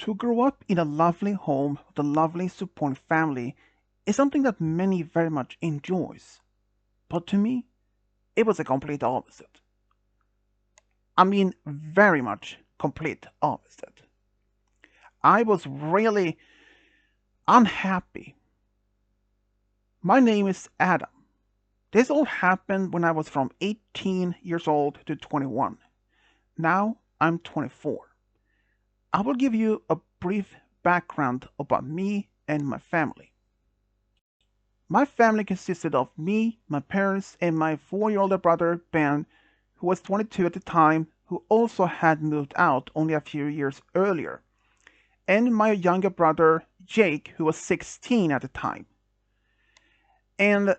To grow up in a lovely home with a lovely supporting family is something that many very much enjoys. But to me, it was a complete opposite. I mean, very much complete opposite. I was really unhappy. My name is Adam. This all happened when I was from 18 years old to 21. Now I'm 24. I will give you a brief background about me and my family. My family consisted of me, my parents, and my 4-year older brother, Ben, who was 22 at the time, who also had moved out only a few years earlier, and my younger brother, Jake, who was 16 at the time. And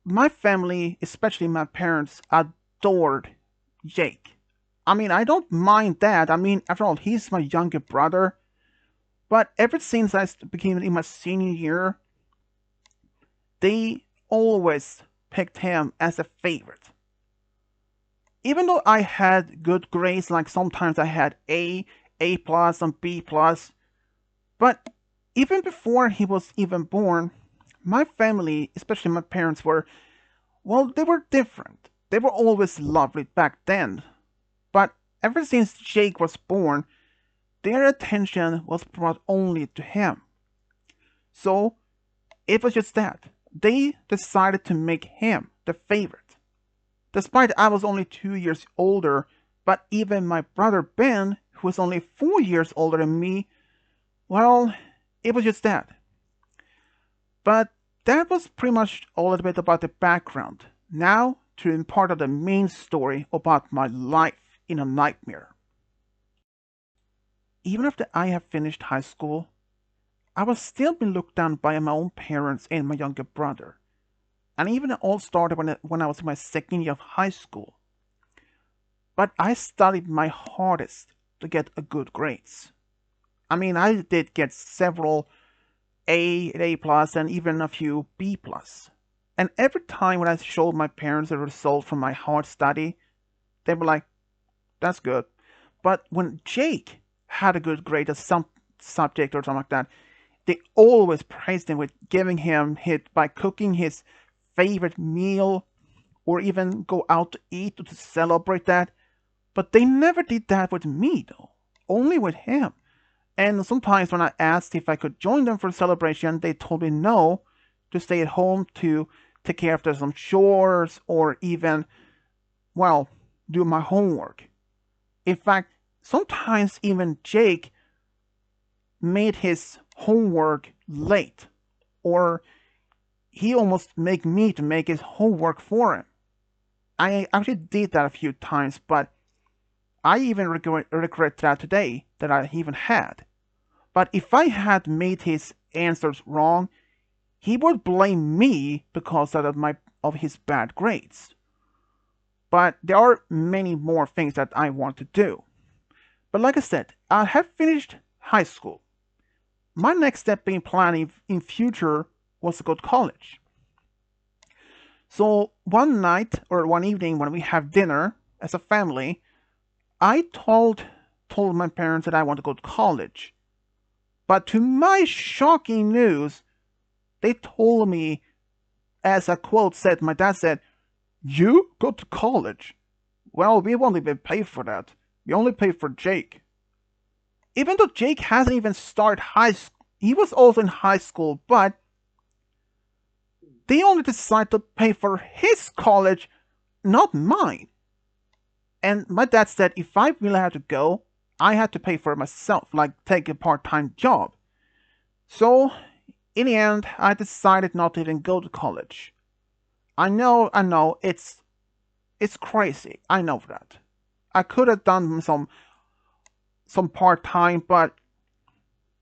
my family, especially my parents, adored Jake. I mean, I don't mind that. I mean, after all, he's my younger brother. But ever since I became in my senior year, they always picked him as a favorite. Even though I had good grades, like sometimes I had A plus, and B plus, but even before he was even born, my family, especially my parents, they were different. They were always lovely back then. But ever since Jake was born, their attention was brought only to him. So it was just that. They decided to make him the favorite. Despite I was only 2 years older, but even my brother Ben, who was only 4 years older than me, well, it was just that. But that was pretty much all a bit about the background. Now to part of the main story about my life in a nightmare. Even after I have finished high school, I was still being looked down by my own parents and my younger brother. And even it all started when I was in my second year of high school. But I studied my hardest to get a good grades. I mean, I did get several A plus, and even a few B plus. And every time when I showed my parents the result from my hard study, they were like, that's good. But when Jake had a good grade at some subject or something like that, they always praised him with giving him hit by cooking his favorite meal or even go out to eat to celebrate that. But they never did that with me though, only with him. And sometimes when I asked if I could join them for a celebration, they told me no, to stay at home to take care of some chores or even, well, do my homework. In fact, sometimes even Jake made his homework late, or he almost made me to make his homework for him. I actually did that a few times, but I even regret that today that I even had. But if I had made his answers wrong, he would blame me because of his bad grades. But there are many more things that I want to do. But like I said, I have finished high school. My next step in planning in future was to go to college. So one night or one evening when we have dinner as a family, I told my parents that I want to go to college. But to my shocking news, they told me, as a quote said, my dad said, "You go to college? Well, we won't even pay for that. We only pay for Jake." Even though Jake hasn't even started high school, he was also in high school, but they only decided to pay for his college, not mine. And my dad said if I really had to go, I had to pay for it myself, like take a part-time job. So, in the end, I decided not to even go to college. I know, it's crazy. I know that. I could have done some part-time, but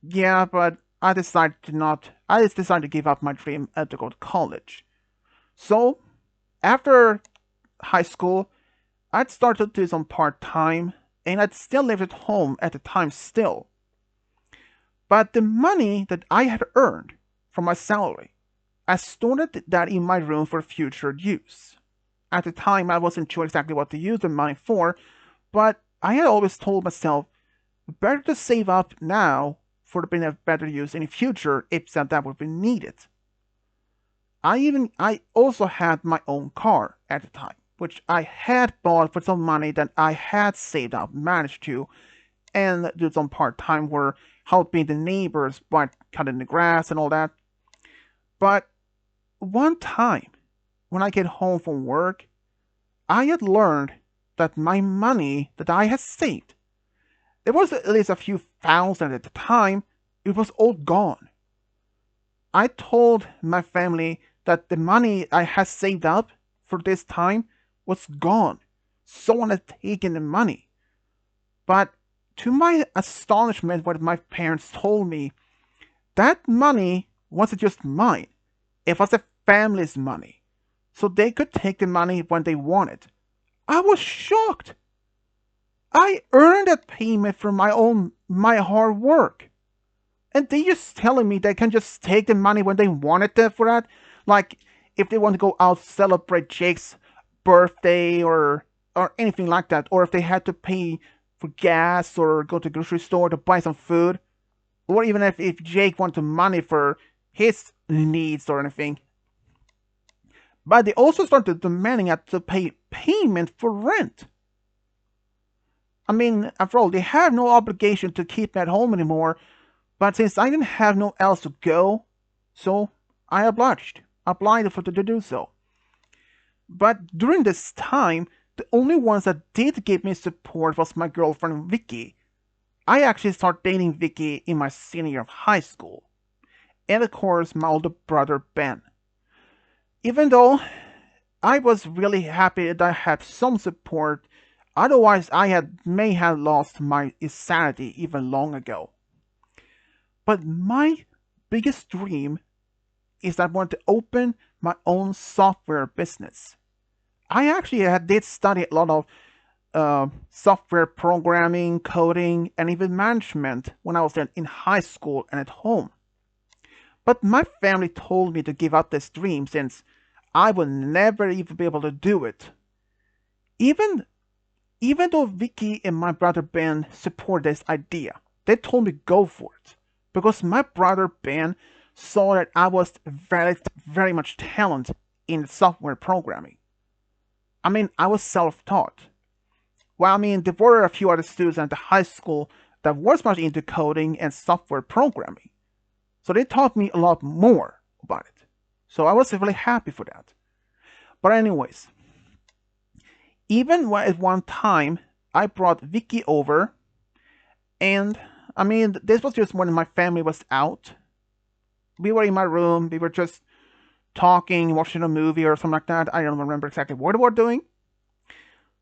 yeah, but I decided to not. I just decided to give up my dream to go to college. So, after high school, I'd started to do some part-time, and I'd still lived at home at the time still. But the money that I had earned from my salary, I stored that in my room for future use. At the time, I wasn't sure exactly what to use the money for, but I had always told myself, Better to save up now for the better use in the future if that would be needed. I also had my own car at the time, which I had bought for some money that I had saved up, managed to, and do some part time work, helping the neighbors by cutting the grass and all that. But one time, when I get home from work, I had learned that my money that I had saved, it was at least a few thousand at the time, it was all gone. I told my family that the money I had saved up for this time was gone. Someone had taken the money. But to my astonishment, what my parents told me, that money wasn't just mine. It was the family's money. So they could take the money when they wanted. I was shocked. I earned that payment from my hard work. And they just telling me they can just take the money when they wanted it for that. Like if they want to go out celebrate Jake's birthday or anything like that, or if they had to pay for gas or go to the grocery store to buy some food, or even if Jake wanted money for his needs or anything. But they also started demanding us to pay payment for rent. I mean, after all, they have no obligation to keep me at home anymore, but since I didn't have no else to go, so I applied for to do so. But during this time, the only ones that did give me support was my girlfriend Vicky. I actually started dating Vicky in my senior year of high school. And of course, my older brother Ben. Even though I was really happy that I had some support, otherwise may have lost my sanity even long ago. But my biggest dream is that I want to open my own software business. I actually did study a lot of software programming, coding, and even management when I was in high school and at home. But my family told me to give up this dream since I would never even be able to do it. Even even though Vicky and my brother Ben support this idea, they told me go for it because my brother Ben saw that I was very much talented in software programming. I mean, I was self-taught. Well, I mean, there were a few other students at the high school that was much into coding and software programming. So they taught me a lot more about it. So I was really happy for that. But anyways, even at one time, I brought Vicky over, and I mean, this was just when my family was out. We were in my room, we were just talking, watching a movie or something like that. I don't remember exactly what we were doing.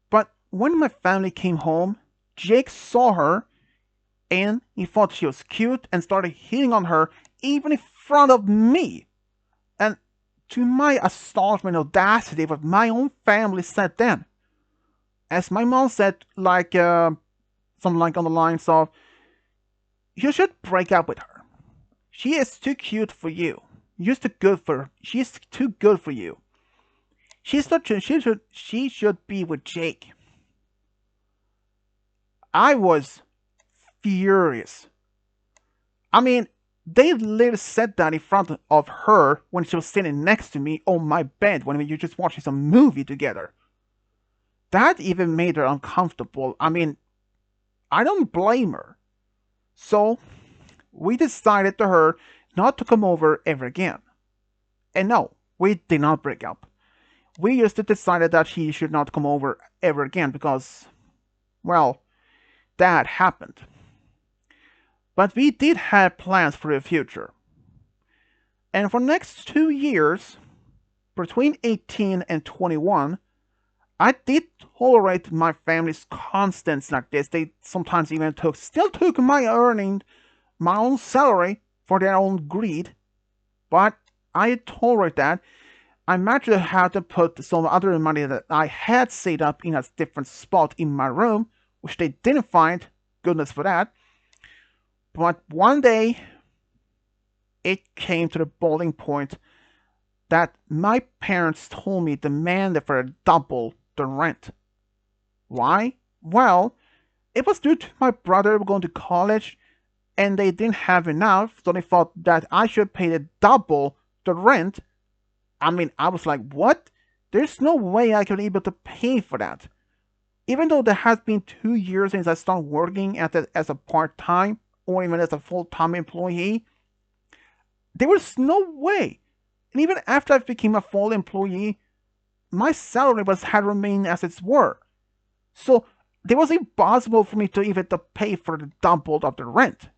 But when my family came home, Jake saw her and he thought she was cute and started hitting on her even in front of me. And to my astonishment and audacity, what my own family said then, as my mom said, like something like on the lines of, "You should break up with her. She is too cute for you. She's too good for you. She should be with Jake." I was furious. I mean, they literally said that in front of her when she was sitting next to me on my bed when we were just watching some movie together. That even made her uncomfortable. I mean, I don't blame her. So, we decided to her not to come over ever again. And no, we did not break up. We just decided that she should not come over ever again because, well, that happened. But we did have plans for the future. And for the next 2 years, between 18 and 21, I did tolerate my family's constants like this. They sometimes even still took my own salary for their own greed. But I tolerate that. I managed to have to put some other money that I had saved up in a different spot in my room, which they didn't find. Goodness for that. But one day, it came to the boiling point that my parents told me demanded for double the rent. Why? Well, It was due to my brother going to college and they didn't have enough, so they thought that I should pay the double the rent. I mean, I was like, what? There's no way I could be able to pay for that. Even though there has been 2 years since I started working as a part time or even as a full time employee, there was no way. And even after I became a full employee, my salary was had remained as it were. So it was impossible for me to even to pay for the double of the rent.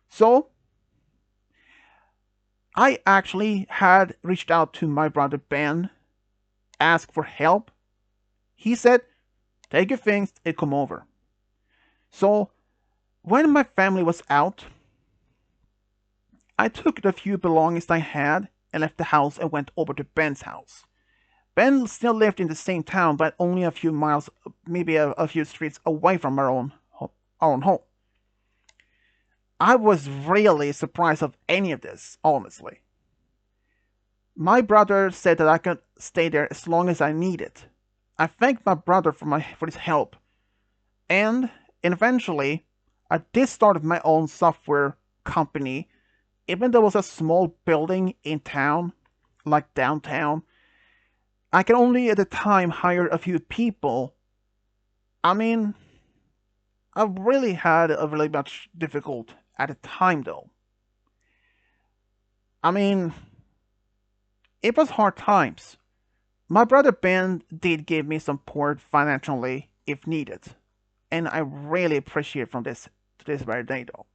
So I actually had reached out to my brother Ben, asked for help. He said, take your things and come over. So when my family was out, I took the few belongings I had and left the house and went over to Ben's house. Ben still lived in the same town, but only a few miles, maybe a few streets away from our own home. I was really surprised of any of this, honestly. My brother said that I could stay there as long as I needed. I thanked my brother for his help, and eventually I did start my own software company. Even though it was a small building in town, like downtown, I could only at the time hire a few people. I mean, I really had a really much difficult at the time though. I mean, it was hard times. My brother Ben did give me support financially if needed, and I really appreciate from this to this very day though.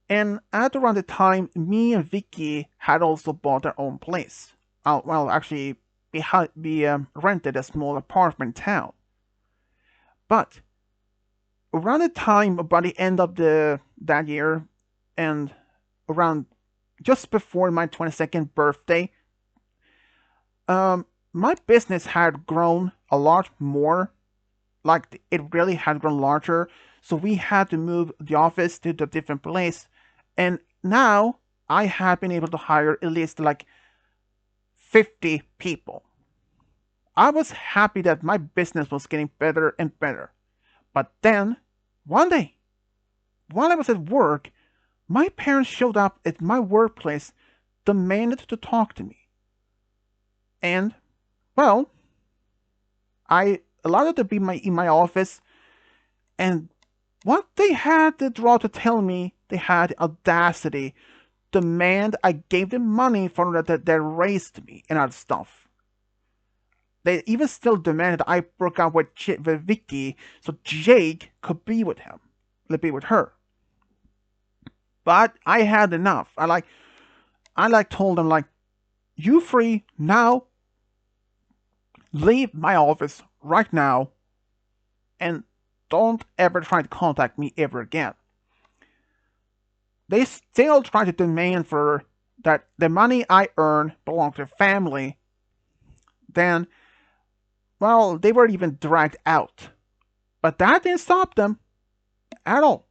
And at around the time, me and Vicky had also bought our own place. Well, actually, we rented a small apartment in town. But around the time, about the end of the that year, and around just before my 22nd birthday, my business had grown a lot more. Like it really had grown larger. So we had to move the office to a different place. And now I have been able to hire at least like 50 people. I was happy that my business was getting better and better. But then, one day, while I was at work, my parents showed up at my workplace, demanded to talk to me. And, well, I allowed them to be in my office, and what they had the draw to tell me, they had the audacity demand I gave them money for that they raised me and other stuff. They even still demanded I broke up with Vicky so Jake could be with him, be with her. But I had enough. I told them like, you free now, leave my office right now, and don't ever try to contact me ever again. They still try to demand for that the money I earn belongs to the family. Then, well, they were even dragged out. But that didn't stop them at all.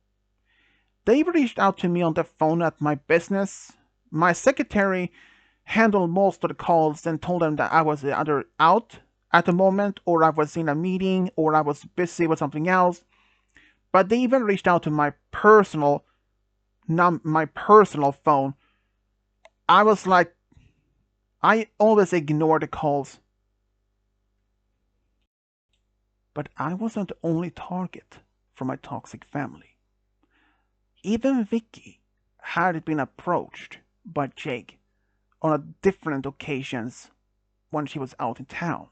They reached out to me on the phone at my business. My secretary handled most of the calls and told them that I was either out at the moment or I was in a meeting or I was busy with something else. But they even reached out to my personal phone. I was like, I always ignore the calls. But I wasn't the only target for my toxic family. Even Vicky had been approached by Jake on different occasions when she was out in town.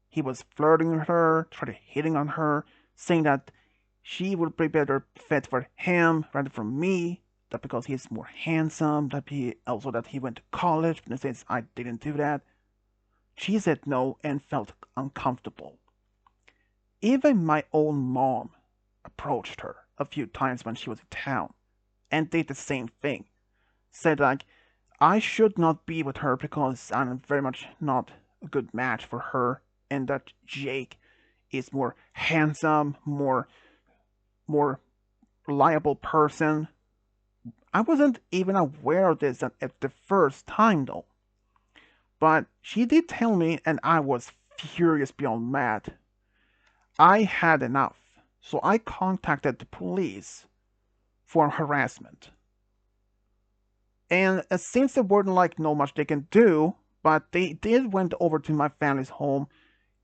He was flirting with her, trying to hitting on her, saying that she would be better fit for him rather than me, that because he's more handsome, that he went to college, and since I didn't do that. She said no and felt uncomfortable. Even my own mom approached her a few times when she was in town and did the same thing. Said like, I should not be with her because I'm very much not a good match for her, and that Jake is more handsome, more reliable person. I wasn't even aware of this at the first time though. But she did tell me and I was furious beyond mad. I had enough, so I contacted the police for harassment. And since there weren't like no much they can do, but they did went over to my family's home,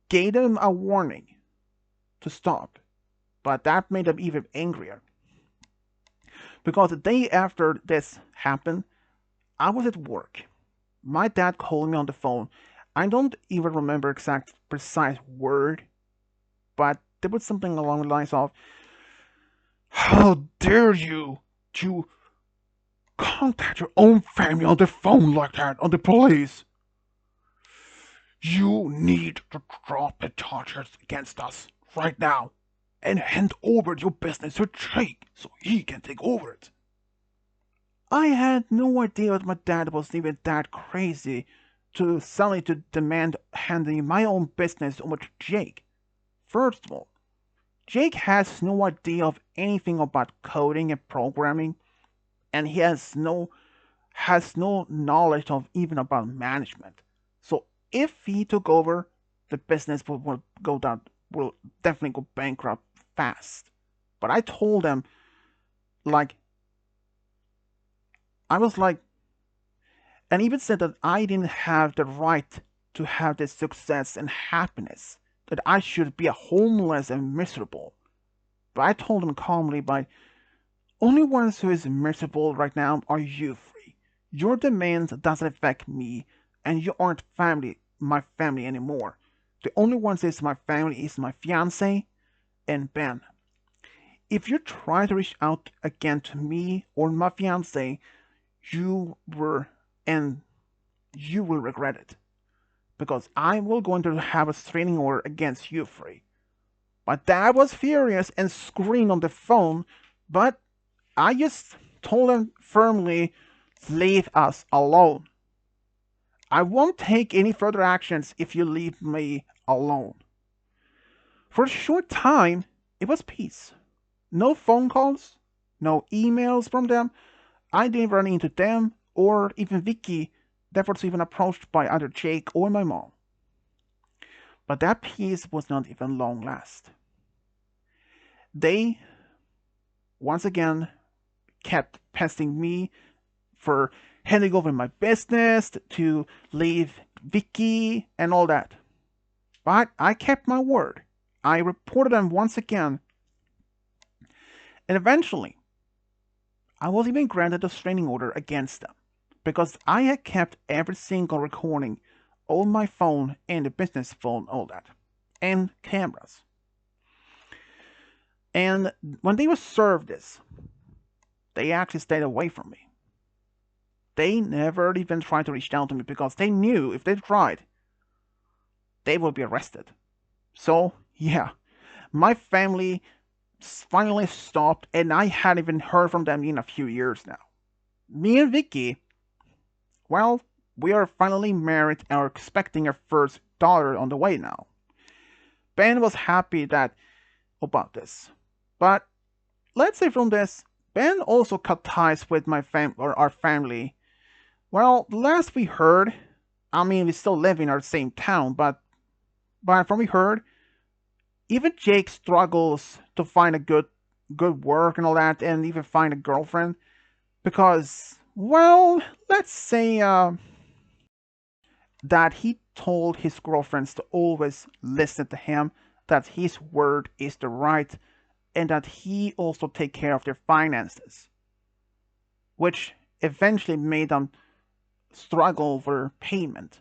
gave them a warning to stop. But that made them even angrier. Because the day after this happened, I was at work. My dad called me on the phone. I don't even remember exact precise word, but there was something along the lines of, "How dare you to contact your own family on the phone like that, on the police? You need to drop the charges against us right now and hand over your business to Jake so he can take over it." I had no idea that my dad was even that crazy to suddenly to demand handing my own business over to Jake. First of all, Jake has no idea of anything about coding and programming, and he has no knowledge of even about management. So if he took over, the business will go down, will definitely go bankrupt fast. But I told him, like, I was like, and even said that I didn't have the right to have this success and happiness, that I should be a homeless and miserable. But I told him calmly, by only ones who is miserable right now are you three. Your demands doesn't affect me, and you aren't my family anymore. The only ones is my family is my fiance and Ben. If you try to reach out again to me or my fiance, you were and you will regret it, because I will going to have a restraining order against you three. My dad was furious and screamed on the phone, but I just told him firmly, leave us alone. I won't take any further actions if you leave me alone. For a short time, it was peace. No phone calls, no emails from them. I didn't run into them or even Vicky that was even approached by either Jake or my mom. But that peace was not even long last. They once again kept pestering me for handing over my business to leave Vicky and all that. But I kept my word. I reported them once again. And eventually, I was even granted a restraining order against them because I had kept every single recording on my phone and the business phone, all that, and cameras. And when they were served this, they actually stayed away from me. They never even tried to reach out to me because they knew if they tried, they would be arrested. So, yeah, my family finally stopped, and I hadn't even heard from them in a few years now. Me and Vicky, well, we are finally married and are expecting our first daughter on the way now. Ben was happy about this. But let's say from this, Ben also cut ties with our family. Well, last we heard, I mean, we still live in our same town, but from we heard, even Jake struggles to find a good work and all that, and even find a girlfriend because, well, let's say that he told his girlfriends to always listen to him, that his word is the right, and that he also take care of their finances, which eventually made them struggle for payment.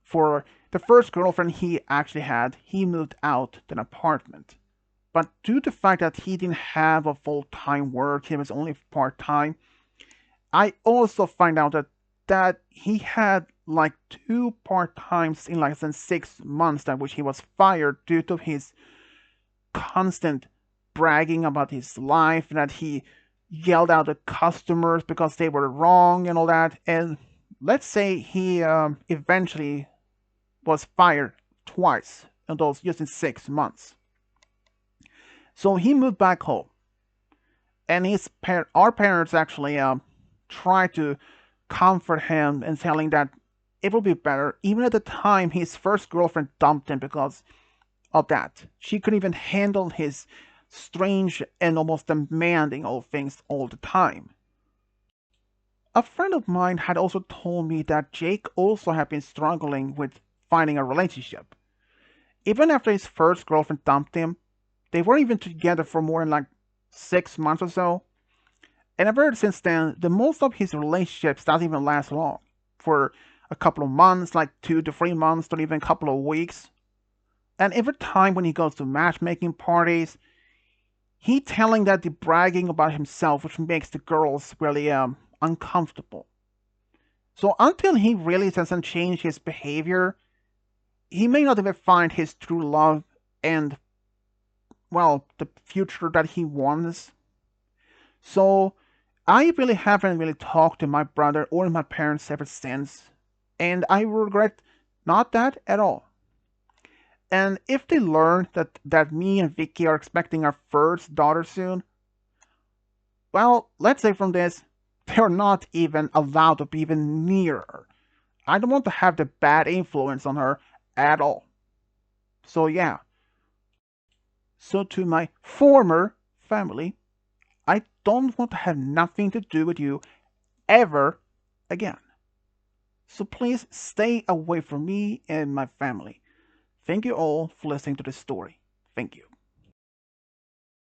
For the first girlfriend he actually had, he moved out to an apartment. But due to the fact that he didn't have a full-time work, he was only part-time, I also find out that he had like two part-times in less than 6 months, that which he was fired due to his constant bragging about his life, that he yelled out at customers because they were wrong and all that. And let's say he eventually was fired twice in those just in 6 months. So he moved back home, and our parents actually tried to comfort him and telling that it will be better. Even at the time, his first girlfriend dumped him because of that. She couldn't even handle his strange and almost demanding of things all the time. A friend of mine had also told me that Jake also had been struggling with finding a relationship. Even after his first girlfriend dumped him, they weren't even together for more than like 6 months or so. And ever since then, the most of his relationships doesn't even last long. For a couple of months, like 2 to 3 months, or even a couple of weeks. And every time when he goes to matchmaking parties, he telling that the bragging about himself, which makes the girls really uncomfortable. So until he really doesn't change his behavior, he may not even find his true love and, well, the future that he wants. So I really haven't really talked to my brother or my parents ever since, and I regret not that at all. And if they learn that me and Vicky are expecting our first daughter soon, well, let's say from this, they're not even allowed to be even near her. I don't want to have the bad influence on her at all. So yeah. So to my former family, I don't want to have nothing to do with you ever again. So please stay away from me and my family. Thank you all for listening to this story. Thank you.